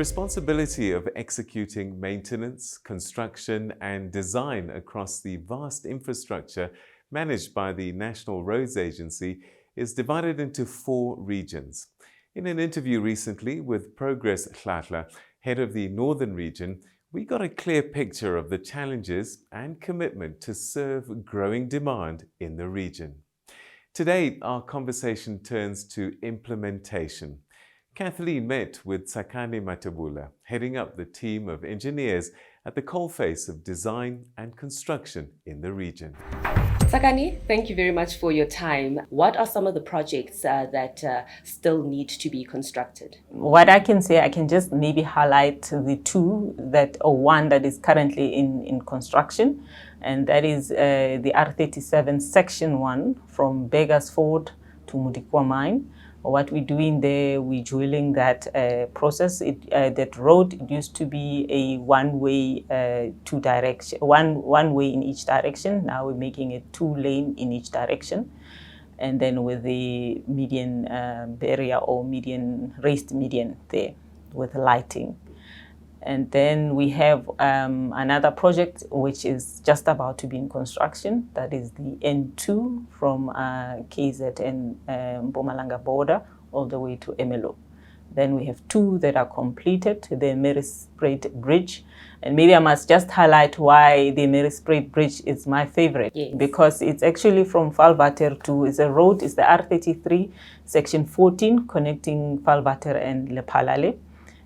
responsibility of executing maintenance, construction and design across the vast infrastructure managed by the National Roads Agency is divided into 4 regions. In an interview recently with Progress Hlatla, head of the Northern Region, we got a clear picture of the challenges and commitment to serve growing demand in the region. Today, our conversation turns to implementation. Kathleen met with Tsakane Mathebula, heading up the team of engineers at the coalface of design and construction in the region. Tsakane, thank you very much for your time. What are some of the projects that still need to be constructed? What I can say, I can just maybe highlight the one that is currently in construction, and that is the R37 Section 1 from Beggarsford to Mudikwa Mine. What we're doing there, we're drilling that process. That road, it used to be a one-way, one way in each direction. Now we're making it 2-lane in each direction, and then with the median barrier or raised median there with lighting. And then we have another project which is just about to be in construction. That is the N2 from KZN Mpumalanga border all the way to Emelo. Then we have 2 that are completed, the Mathebula Bridge. And maybe I must just highlight why the Mathebula Bridge is my favorite. Yes. Because it's actually from Valvater to, it's a road, it's the R33, section 14, connecting Valvater and Lephalale.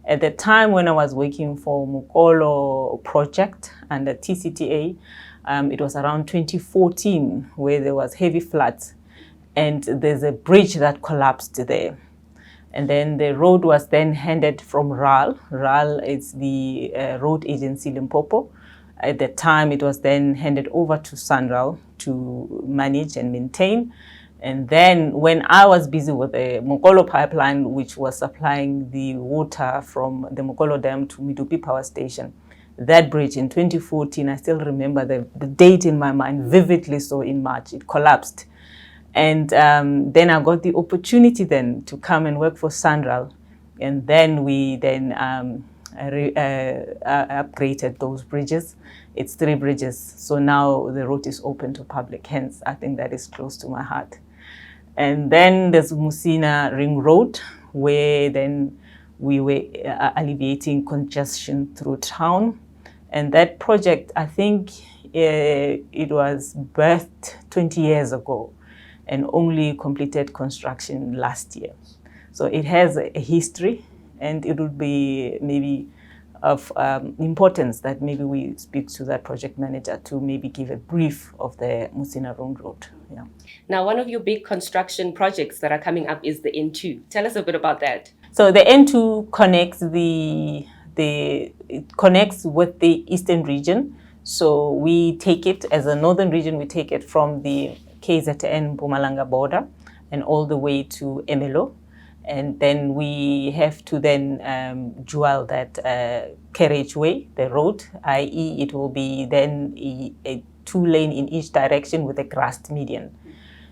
At the time when I was working for Mukolo project and the TCTA, it was around 2014 where there was heavy floods, and there's a bridge that collapsed there. And then the road was then handed from RAL. RAL is the road agency Limpopo. At the time, it was then handed over to SANRAL to manage and maintain. And then when I was busy with the Mukolo pipeline, which was supplying the water from the Mukolo Dam to Midupi Power Station, that bridge in 2014, I still remember the date in my mind vividly, so in March, it collapsed. And then I got the opportunity then to come and work for SANRAL. And then we then upgraded those bridges. It's 3 bridges. So now the road is open to public, hence I think that is close to my heart. And then there's Musina Ring Road, where then we were alleviating congestion through town. And that project, I think it was birthed 20 years ago and only completed construction last year. So it has a history, and it would be maybe of importance that maybe we speak to that project manager to maybe give a brief of the Musina Ring Road. Yeah. Now, one of your big construction projects that are coming up is the N2. Tell us a bit about that. So the N2 connects it connects with the Eastern region. So we take it as a Northern region. We take it from the KZN Mpumalanga border and all the way to Emelo. And then we have to then dual that carriageway, the road, i.e. it will be then a 2-lane in each direction with a grassed median.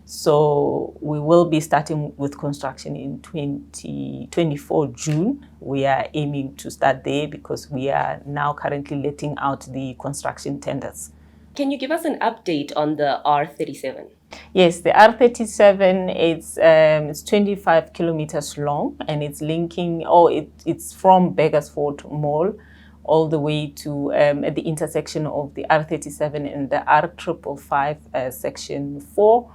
So we will be starting with construction in 24 June. We are aiming to start there because we are now currently letting out the construction tenders. Can you give us an update on the R37? Yes, the R37, it's 25 kilometers long, and it's linking, it's from Beggarsford Mall all the way to at the intersection of the R37 and the R555 section 4.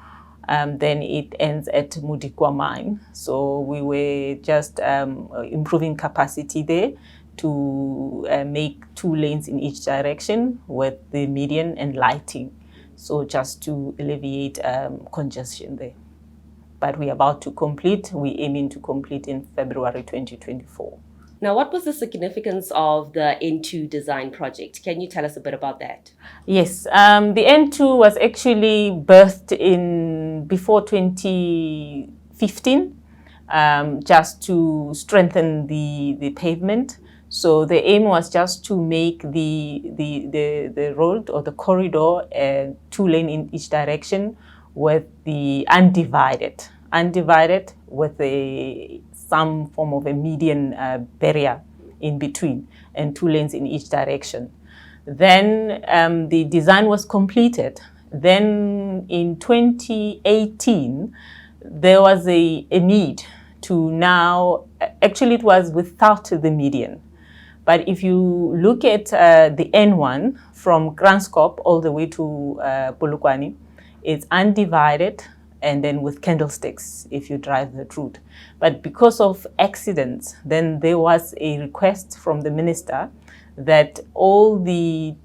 Then it ends at Mudikwa Mine. So we were just improving capacity there to make 2 lanes in each direction with the median and lighting. So just to alleviate congestion there. But we're about to complete. We're aiming to complete in February 2024. Now, what was the significance of the N2 design project? Can you tell us a bit about that? Yes, the N2 was actually birthed before 2015, just to strengthen the pavement. So the aim was just to make the road or the corridor 2-lane in each direction with the undivided with some form of a median barrier in between and 2 lanes in each direction. Then the design was completed. Then in 2018, there was a need to now, actually it was without the median. But if you look at the N1 from Kranskop all the way to Polokwane, it's undivided and then with candlesticks if you drive that route. But because of accidents, then there was a request from the minister that all the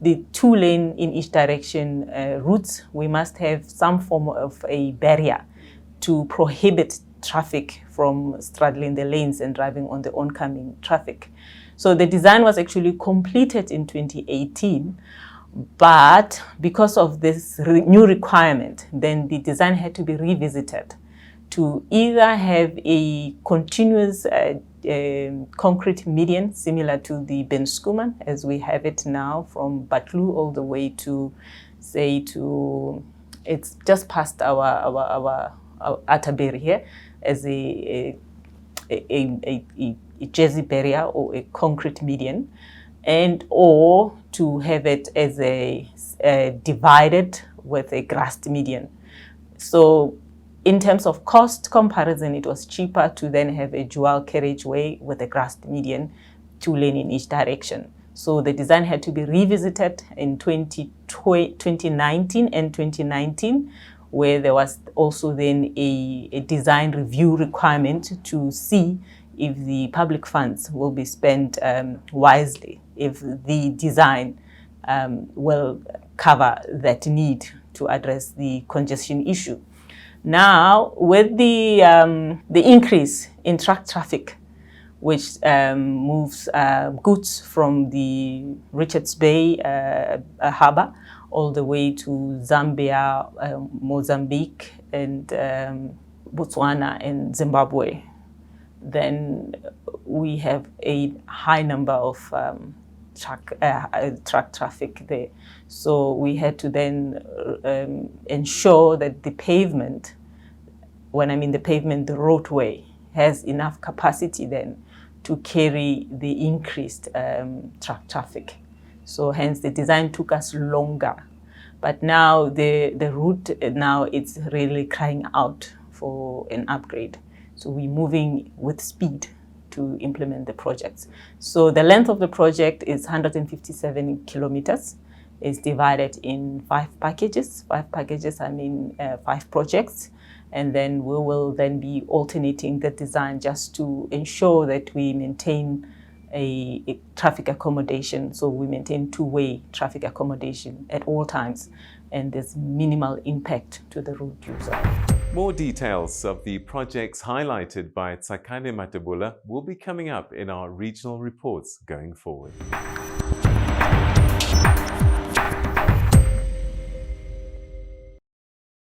2 lane in each direction routes, we must have some form of a barrier to prohibit traffic from straddling the lanes and driving on the oncoming traffic. So the design was actually completed in 2018, but because of this new requirement, then the design had to be revisited to either have a continuous concrete median similar to the Ben Schoeman as we have it now from Batlu all the way to, say, to, it's just past our Atterbury here, as a jersey barrier or a concrete median, and or to have it as a divided with a grassed median. So in terms of cost comparison, it was cheaper to then have a dual carriageway with a grassed median, 2 lane in each direction. So the design had to be revisited in 2019 and 2019, where there was also then a design review requirement to see if the public funds will be spent wisely, if the design will cover that need to address the congestion issue. Now, with the increase in truck traffic, which moves goods from the Richards Bay harbour all the way to Zambia, Mozambique, and Botswana and Zimbabwe, then we have a high number of truck traffic there. So we had to then ensure that the pavement, when I mean the pavement, the roadway, has enough capacity then to carry the increased truck traffic. So hence the design took us longer. But now the route, now it's really crying out for an upgrade. So we're moving with speed to implement the projects. So the length of the project is 157 kilometers. It's divided in 5 packages. 5 packages, I mean 5 projects. And then we will then be alternating the design just to ensure that we maintain a traffic accommodation. So we maintain 2-way traffic accommodation at all times, and there's minimal impact to the road user. More details of the projects highlighted by Tsakane Mathebula will be coming up in our regional reports going forward.